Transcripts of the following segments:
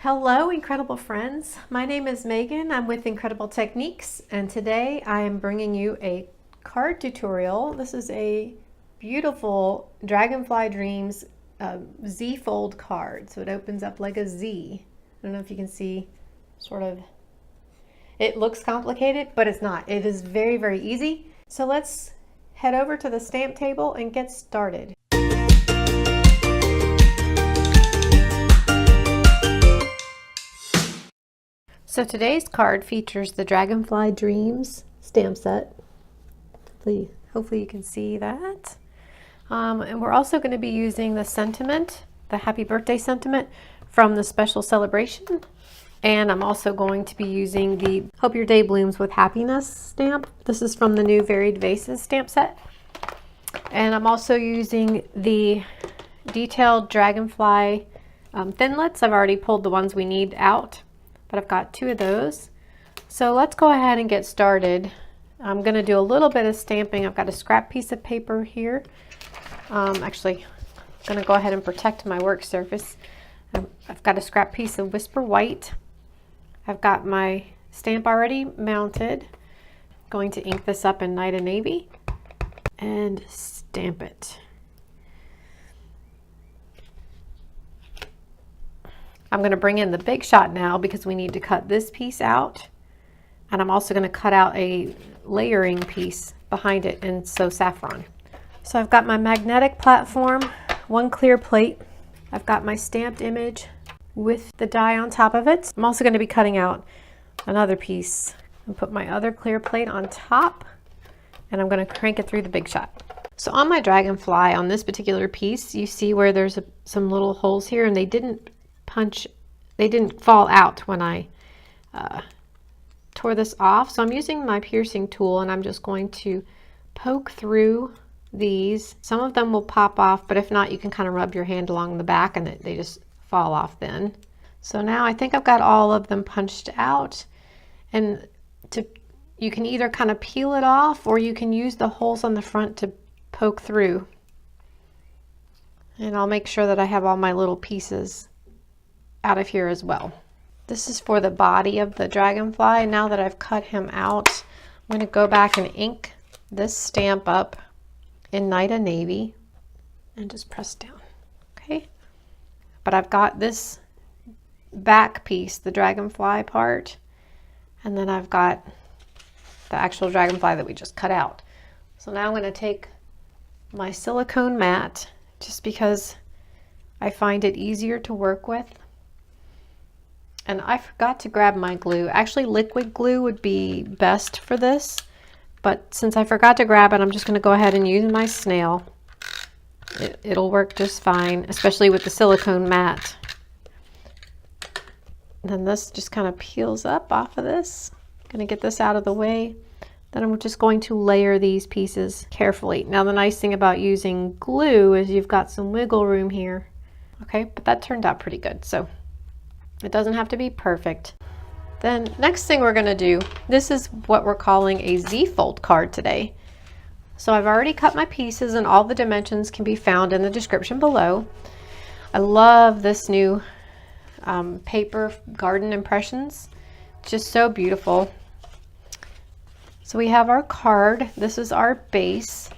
Hello, incredible friends. My name is Megan. I'm with Inkredible Techniques, and today I am bringing you a card tutorial. This is a beautiful Dragonfly Dreams Z fold card. So it opens up like a Z. I don't know if you can see, sort of, it looks complicated, but it's not. It is very, very easy. So let's head over to the stamp table and get started. So today's card features the Dragonfly Dreams stamp set. Hopefully you can see that. And we're also going to be using the sentiment, the happy birthday sentiment from the special celebration. And I'm also going to be using the Hope Your Day Blooms with Happiness stamp. This is from the new Varied Vases stamp set. And I'm also using the detailed Dragonfly thinlits. I've already pulled the ones we need out, but I've got 2 of those. So let's go ahead and get started. I'm going to do a little bit of stamping. I've got a scrap piece of paper here. Actually, I'm going to go ahead and protect my work surface. I've got a scrap piece of Whisper White. I've got my stamp already mounted. I'm going to ink this up in Night of Navy and stamp it. I'm going to bring in the Big Shot now because we need to cut this piece out, and I'm also going to cut out a layering piece behind it and sew saffron. So I've got my magnetic platform, 1 clear plate. I've got my stamped image with the die on top of it. I'm also going to be cutting out another piece and put my other clear plate on top, and I'm going to crank it through the Big Shot. So on my Dragonfly, on this particular piece, you see where there's some little holes here, and they didn't fall out when I tore this off. So I'm using my piercing tool, and I'm just going to poke through these. Some of them will pop off, but if not, you can kind of rub your hand along the back and they just fall off then. So now I think I've got all of them punched out, and you can either kind of peel it off, or you can use the holes on the front to poke through. And I'll make sure that I have all my little pieces out of here as well. This is for the body of the Dragonfly. Now that I've cut him out, I'm going to go back and ink this stamp up in Night of Navy and just press down. Okay, but I've got this back piece, the Dragonfly part, and then I've got the actual Dragonfly that we just cut out. So now I'm going to take my silicone mat, just because I find it easier to work with. And I forgot to grab my glue. Actually, liquid glue would be best for this, but since I forgot to grab it, I'm just going to go ahead and use my snail. It'll work just fine, especially with the silicone mat. And then this just kind of peels up off of this. I'm going to get this out of the way. Then I'm just going to layer these pieces carefully. Now the nice thing about using glue is you've got some wiggle room here. Okay, but that turned out pretty good. So it doesn't have to be perfect. Then next thing we're going to do, this is what we're calling a Z-fold card today. So I've already cut my pieces, and all the dimensions can be found in the description below. I love this new paper, Garden Impressions. Just so beautiful. So we have our card. This is our base,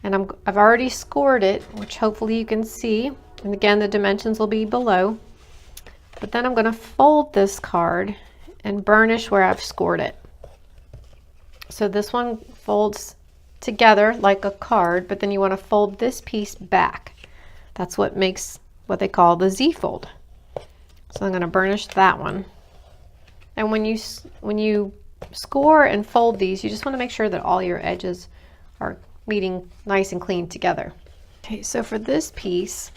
and I've already scored it, which hopefully you can see. And again, the dimensions will be below. But then I'm going to fold this card and burnish where I've scored it. So this one folds together like a card, but then you want to fold this piece back. That's what makes what they call the Z fold. So I'm going to burnish that one. And when you score and fold these, you just want to make sure that all your edges are meeting nice and clean together. Okay, so for this piece,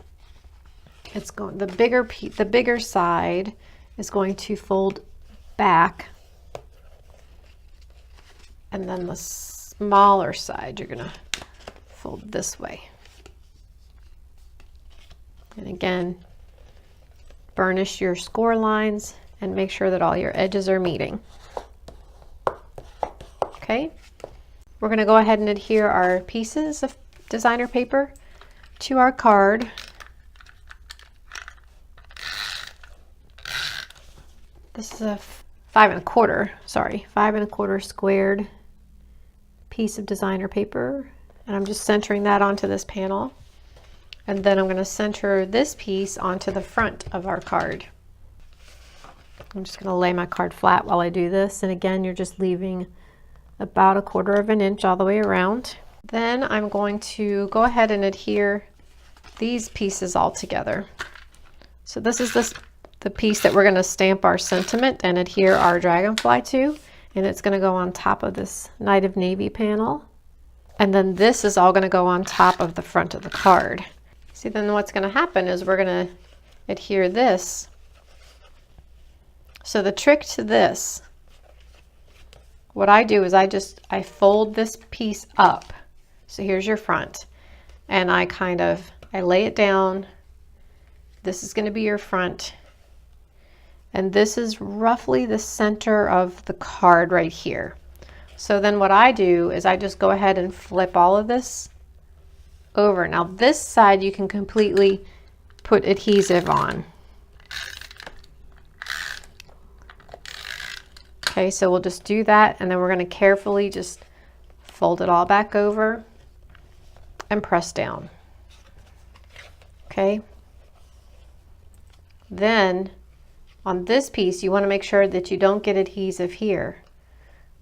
the bigger side is going to fold back, and then the smaller side you're going to fold this way. And again, burnish your score lines and make sure that all your edges are meeting. Okay, we're going to go ahead and adhere our pieces of designer paper to our card. This is a 5 1/4, sorry, 5 1/4 squared piece of designer paper. And I'm just centering that onto this panel. And then I'm going to center this piece onto the front of our card. I'm just going to lay my card flat while I do this. And again, you're just leaving about 1/4 inch all the way around. Then I'm going to go ahead and adhere these pieces all together. So this is the piece that we're going to stamp our sentiment and adhere our dragonfly to. And it's going to go on top of this Night of Navy panel. And then this is all going to go on top of the front of the card. See, then what's going to happen is we're going to adhere this. So the trick to this, what I do is I fold this piece up. So here's your front. And I lay it down. This is going to be your front. And this is roughly the center of the card right here. So then what I do is I just go ahead and flip all of this over. Now this side you can completely put adhesive on. Okay, so we'll just do that, and then we're going to carefully just fold it all back over and press down. Okay. Then on this piece, you want to make sure that you don't get adhesive here.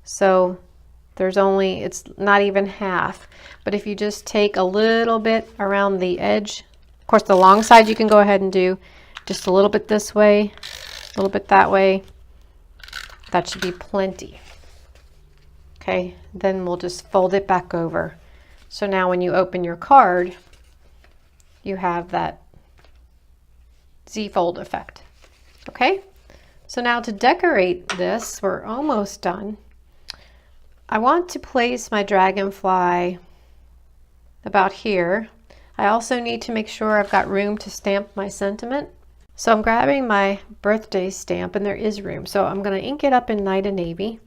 So it's not even half, but if you just take a little bit around the edge, of course the long side you can go ahead and do just a little bit this way, a little bit that way. That should be plenty. Okay, then we'll just fold it back over. So now when you open your card, you have that Z-fold effect. Okay, so now to decorate this, we're almost done. I want to place my dragonfly about here. I also need to make sure I've got room to stamp my sentiment. So I'm grabbing my birthday stamp, and there is room. So I'm going to ink it up in Night of Navy.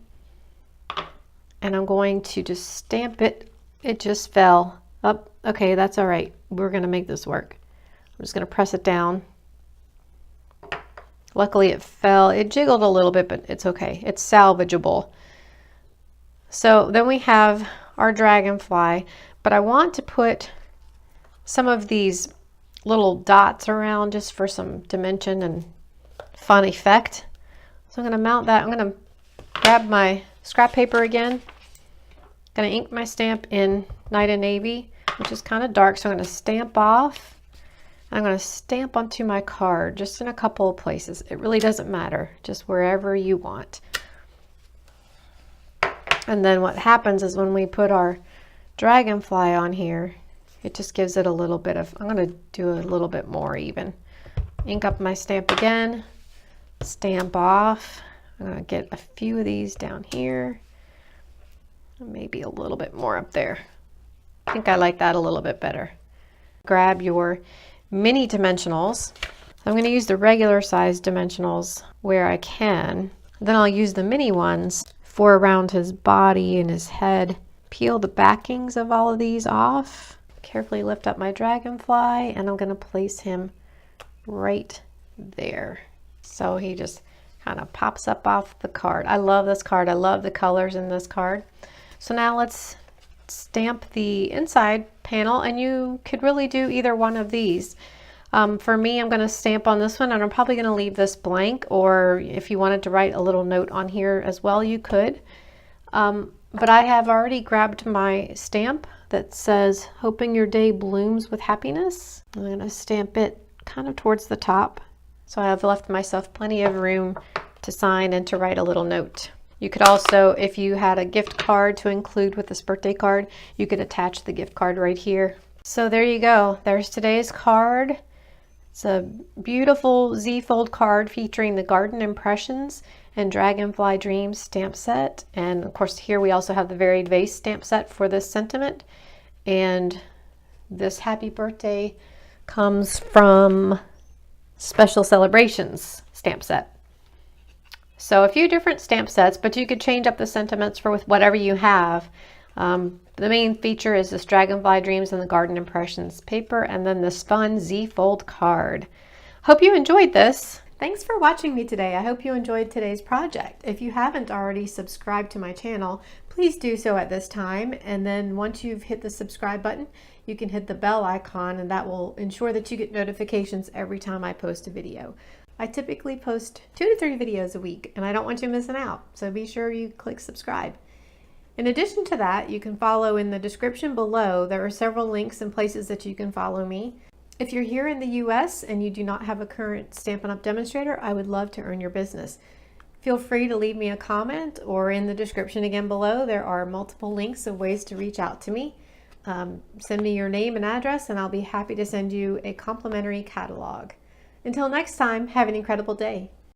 And I'm going to just stamp it. It just fell up. Okay, that's all right. We're going to make this work. I'm just going to press it down. Luckily it fell. It jiggled a little bit, but it's okay. It's salvageable. So then we have our dragonfly, but I want to put some of these little dots around just for some dimension and fun effect. So I'm going to mount that. I'm going to grab my scrap paper again. Going to ink my stamp in Night of Navy, which is kind of dark. So I'm going to stamp off. I'm going to stamp onto my card just in a couple of places. It really doesn't matter, just wherever you want. And then what happens is when we put our dragonfly on here, it just gives it a little bit of, I'm going to do a little bit more even. Ink up my stamp again, stamp off. I'm going to get a few of these down here, maybe a little bit more up there. I think I like that a little bit better. Grab your mini dimensionals. I'm going to use the regular size dimensionals where I can. Then I'll use the mini ones for around his body and his head. Peel the backings of all of these off. Carefully lift up my dragonfly, and I'm going to place him right there. So he just kind of pops up off the card. I love this card. I love the colors in this card. So now let's stamp the inside panel, and you could really do either one of these. For me, I'm going to stamp on this one, and I'm probably going to leave this blank, or if you wanted to write a little note on here as well, you could. But I have already grabbed my stamp that says, "Hoping your day blooms with happiness." I'm going to stamp it kind of towards the top. So I have left myself plenty of room to sign and to write a little note. You could also, if you had a gift card to include with this birthday card, you could attach the gift card right here. So there you go. There's today's card. It's a beautiful Z-fold card featuring the Garden Impressions and Dragonfly Dreams stamp set. And of course here we also have the Varied Vase stamp set for this sentiment. And this happy birthday comes from Special Celebrations stamp set. So a few different stamp sets, but you could change up the sentiments for with whatever you have. The main feature is this Dragonfly Dreams and the Garden Impressions paper, and then this fun Z-fold card. Hope you enjoyed this. Thanks for watching me today. I hope you enjoyed today's project. If you haven't already subscribed to my channel, please do so at this time. And then once you've hit the subscribe button, you can hit the bell icon, and that will ensure that you get notifications every time I post a video. I typically post 2 to 3 videos a week, and I don't want you missing out. So be sure you click subscribe. In addition to that, you can follow in the description below. There are several links and places that you can follow me. If you're here in the US and you do not have a current Stampin' Up! Demonstrator, I would love to earn your business. Feel free to leave me a comment, or in the description again below, there are multiple links of ways to reach out to me. Send me your name and address, and I'll be happy to send you a complimentary catalog. Until next time, have an incredible day.